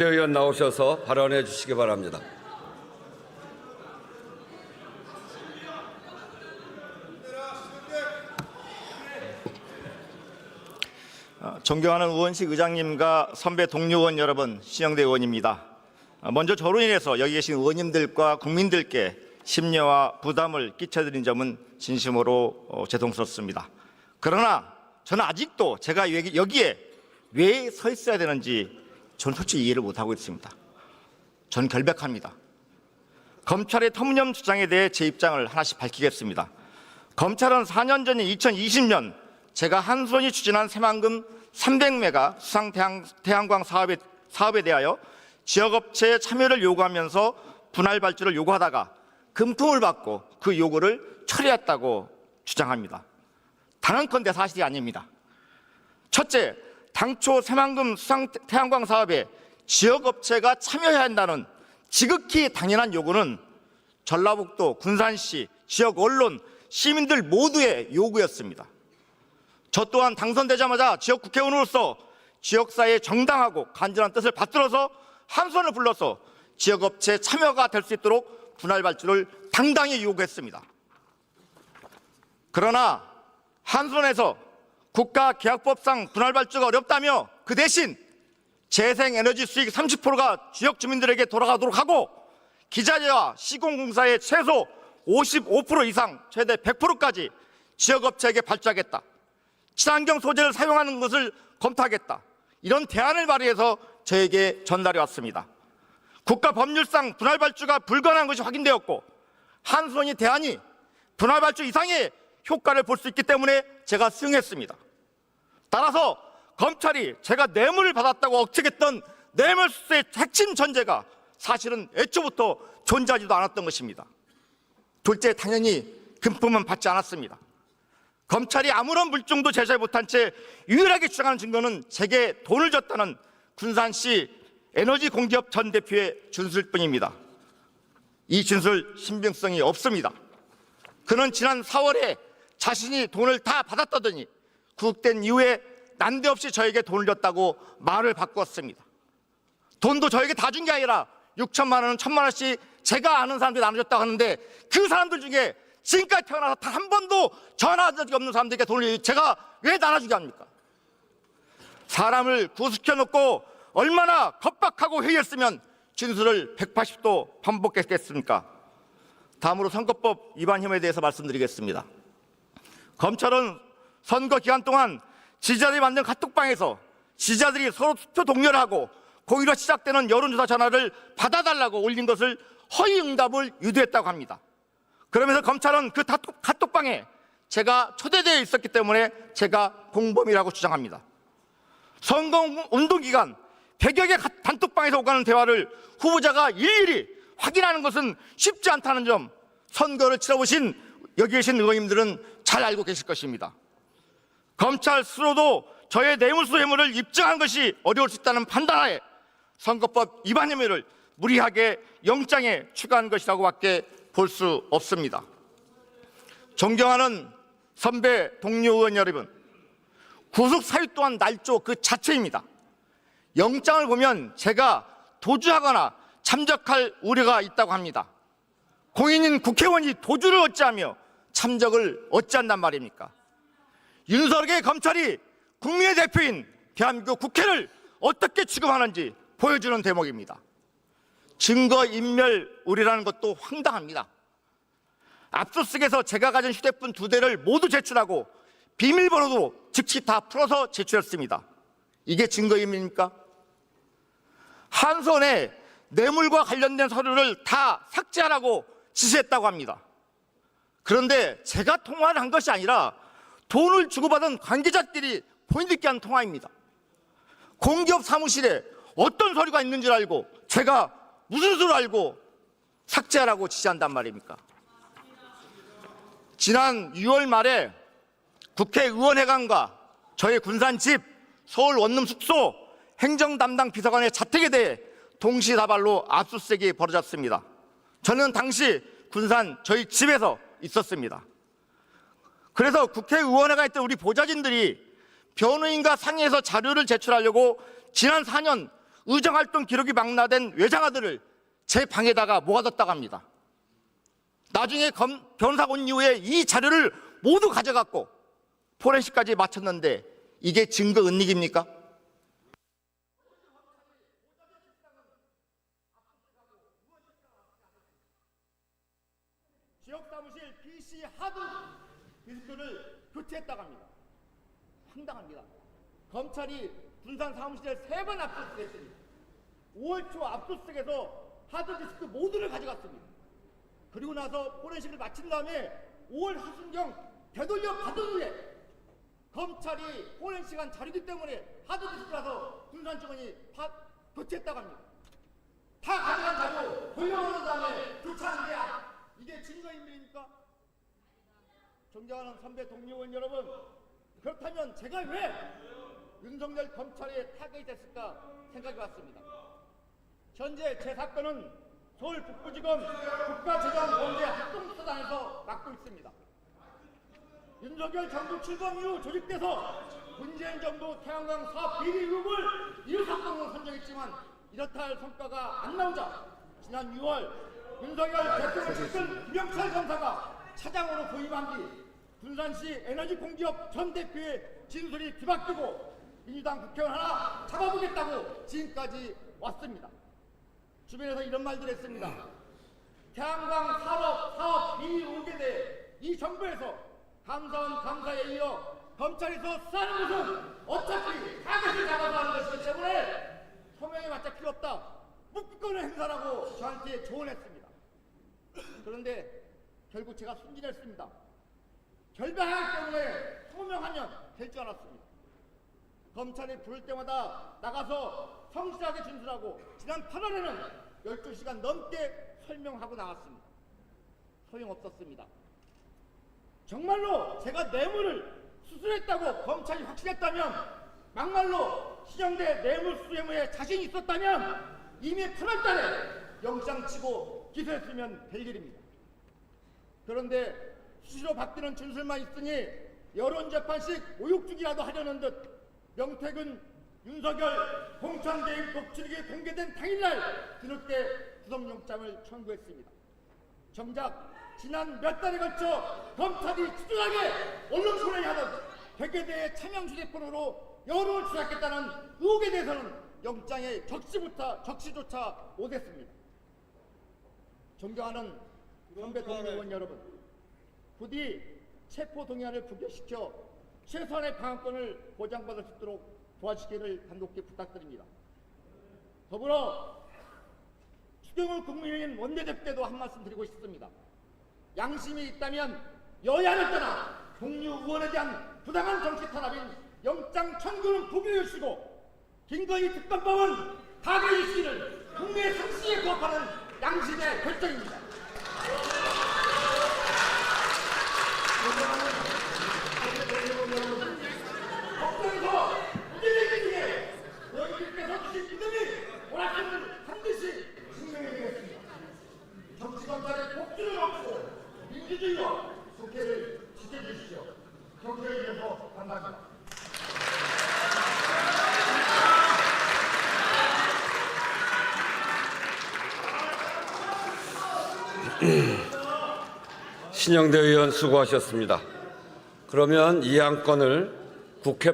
의원 나오셔서 발언해 주시기 바랍니다. 존경하는 우원식 의장님과 선배 동료 의원 여러분, 신영대 의원입니다. 먼저 저로 인해서 여기 계신 의원님들과 국민들께 심려와 부담을 끼쳐드린 점은 진심으로 죄송스럽습니다. 그러나 저는 아직도 제가 여기에 왜 서 있어야 되는지 저는 솔직히 이해를 못하고 있습니다. 저는 결백합니다. 검찰의 터무니없는 주장에 대해 제 입장을 하나씩 밝히겠습니다. 검찰은 4년 전인 2020년 제가 한손이 추진한 새만금 300메가 수상 태양광 사업에 대하여 지역업체의 참여를 요구하면서 분할 발주를 요구하다가 금품을 받고 그 요구를 처리했다고 주장합니다. 단언컨대 사실이 아닙니다. 첫째, 당초 새만금 수상 태양광 사업에 지역업체가 참여해야 한다는 지극히 당연한 요구는 전라북도, 군산시, 지역 언론, 시민들 모두의 요구였습니다. 저 또한 당선되자마자 지역 국회의원으로서 지역사회의 정당하고 간절한 뜻을 받들어서 한 손을 불러서 지역업체 참여가 될 수 있도록 분할 발주를 당당히 요구했습니다. 그러나 한 손에서 국가계약법상 분할 발주가 어렵다며 그 대신 재생에너지 수익 30%가 지역 주민들에게 돌아가도록 하고 기자재와 시공공사의 최소 55% 이상 최대 100%까지 지역업체에게 발주하겠다. 친환경 소재를 사용하는 것을 검토하겠다. 이런 대안을 발의해서 저에게 전달해 왔습니다. 국가 법률상 분할 발주가 불가능한 것이 확인되었고 한손이 대안이 분할 발주 이상의 효과를 볼 수 있기 때문에 제가 수용했습니다. 따라서 검찰이 제가 뇌물을 받았다고 억측했던 뇌물수수의 핵심 전제가 사실은 애초부터 존재하지도 않았던 것입니다. 둘째, 당연히 금품은 받지 않았습니다. 검찰이 아무런 물증도 제시하지 못한 채 유일하게 주장하는 증거는 제게 돈을 줬다는 군산시 에너지공기업 전 대표의 진술뿐입니다. 이 진술 신빙성이 없습니다. 그는 지난 4월에 자신이 돈을 다 받았다더니 구속된 이후에 난데없이 저에게 돈을 줬다고 말을 바꾸었습니다. 돈도 저에게 다 준 게 아니라 6천만 원, 1천만 원씩 제가 아는 사람들이 나눠줬다고 하는데 그 사람들 중에 지금까지 태어나서 단 한 번도 전화한 적이 없는 사람들에게 돈을 제가 왜 나눠주게 합니까? 사람을 구속해놓고 얼마나 겁박하고 회의했으면 진술을 180도 반복했겠습니까? 다음으로 선거법 위반 혐의에 대해서 말씀드리겠습니다. 검찰은 선거 기간 동안 지지자들이 만든 카톡방에서 지지자들이 서로 투표 독려를 하고 공의로 시작되는 여론조사 전화를 받아달라고 올린 것을 허위 응답을 유도했다고 합니다. 그러면서 검찰은 그 카톡방에 제가 초대되어 있었기 때문에 제가 공범이라고 주장합니다. 선거 운동 기간 100여 개 단톡방에서 오가는 대화를 후보자가 일일이 확인하는 것은 쉽지 않다는 점 선거를 치러보신 여기 계신 의원님들은 잘 알고 계실 것입니다. 검찰 스스로도 저의 뇌물수수 혐의를 입증한 것이 어려울 수 있다는 판단하에 선거법 위반 혐의를 무리하게 영장에 추가한 것이라고밖에 볼 수 없습니다. 존경하는 선배 동료 의원 여러분, 구속 사유 또한 날조 그 자체입니다. 영장을 보면 제가 도주하거나 참적할 우려가 있다고 합니다. 공인인 국회의원이 도주를 어찌하며 참적을 어찌한단 말입니까? 윤석열의 검찰이 국민의 대표인 대한민국 국회를 어떻게 취급하는지 보여주는 대목입니다. 증거인멸 우려라는 것도 황당합니다. 압수수색에서 제가 가진 휴대폰 2대를 모두 제출하고 비밀번호도 즉시 다 풀어서 제출했습니다. 이게 증거인멸입니까? 한 손에 뇌물과 관련된 서류를 다 삭제하라고 지시했다고 합니다. 그런데 제가 통화를 한 것이 아니라 돈을 주고받은 관계자들이 본인들께 한 통화입니다. 공기업 사무실에 어떤 서류가 있는 줄 알고 제가 무슨 수를 알고 삭제하라고 지시한단 말입니까? 지난 6월 말에 국회의원회관과 저의 군산 집, 서울 원룸 숙소, 행정 담당 비서관의 자택에 대해 동시다발로 압수수색이 벌어졌습니다. 저는 당시 군산 저희 집에서 있었습니다. 그래서 국회의원회가 있던 우리 보좌진들이 변호인과 상의해서 자료를 제출하려고 지난 4년 의정활동 기록이 망라된 외장하들을 제 방에다가 모아뒀다고 합니다. 나중에 변호사 온 이후에 이 자료를 모두 가져갔고 포렌식까지 마쳤는데 이게 증거 은닉입니까? 지역사무실 PC 하드 디스크를 교체했다고 합니다. 황당합니다. 검찰이 군산 사무실에 3번 압수수색했습니다. 5월 초 압수수색에서 하드디스크 모두를 가져갔습니다. 그리고 나서 포렌식을 마친 다음에 5월 하순경 되돌려 받은 후에 검찰이 포렌식한 자료이기 때문에 하드디스크라서 군산청원이 교체했다고 합니다. 다 가져간 자료 돌려놓은 다음에 교체하는데 이게 증거인멸입니까? 존경하는 선배 동료 의원 여러분, 그렇다면 제가 왜 윤석열 검찰에 타겟이 됐을까 생각해 봤습니다. 현재 제 사건은 서울 북부지검 국가재정범죄합동수사단에서 맡고 있습니다. 윤석열 정부 출범 이후 조직돼서 문재인 정부 태양광 사업 비리 의혹을 이유 사건으로 선정했지만 이렇다 할 성과가 안 나오자 지난 6월 윤석열 대통령 측근 김영철 검사가 차장으로 부임한 뒤 군산시 에너지 공기업 전 대표의 진술이 뒤바뀌고 민주당 국회의원 하나 잡아보겠다고 지금까지 왔습니다. 주변에서 이런 말들 했습니다. 태양광 사업 비리 의혹에 대해 이 정부에서 감사원 감사에 이어 검찰에서 수사하는 것은 어차피 타겟을 잡아서 하는 것이기 때문에 소명에 맞자 필요 없다. 묵비권을 행사라고 저한테 조언했습니다. 그런데 결국 제가 순진했습니다. 결백하기 때문에 소명하면 될 줄 알았습니다. 검찰이 부를 때마다 나가서 성실하게 진술하고 지난 8월에는 12시간 넘게 설명하고 나왔습니다. 소용없었습니다. 정말로 제가 뇌물을 수수했다고 검찰이 확신했다면, 막말로 신영대 뇌물수수 혐의에 자신이 있었다면 이미 8월달에 영장 치고 기소했으면 될 일입니다. 그런데 수시로 바뀌는 진술만 있으니 여론재판식 오육죽이라도 하려는 듯 명태균, 윤석열 공천개입 녹취록이 공개된 당일날 뒤늦게 구속영장을 청구했습니다. 정작 지난 몇 달에 걸쳐 검찰이 추진하게 언론소란이 하던 백여대의 차명 휴대폰으로 여론을 조작했다는 의혹에 대해서는 영장의 적시조차 못했습니다. 존경하는 선배 동료 의원 여러분, 부디 체포동의안을 부결시켜 최소한의 방어권을 보장받을 수 있도록 도와주시기를 간곡히 부탁드립니다. 더불어 추경호 국민의힘 원내대표 때도 한 말씀 드리고 싶습니다. 양심이 있다면 여야를 떠나 동료 의원에 대한 부당한 정치 탄압인 영장 청구는 부결해 주시고 김건희 특검법은 가결해 주시기를 국민의 상식에 부합하는 양심의 결정입니다. 법정에서 우리들 중에 여러분께서 주신 믿음이 오락함을 반드시 증명해드리겠습니다. 정치검찰의 복수를 막고 민주주의와 국회를 지켜주십시오. 경제에 대해서 감사합니다. 신영대 의원 수고하셨습니다. 그러면 이 안건을 국회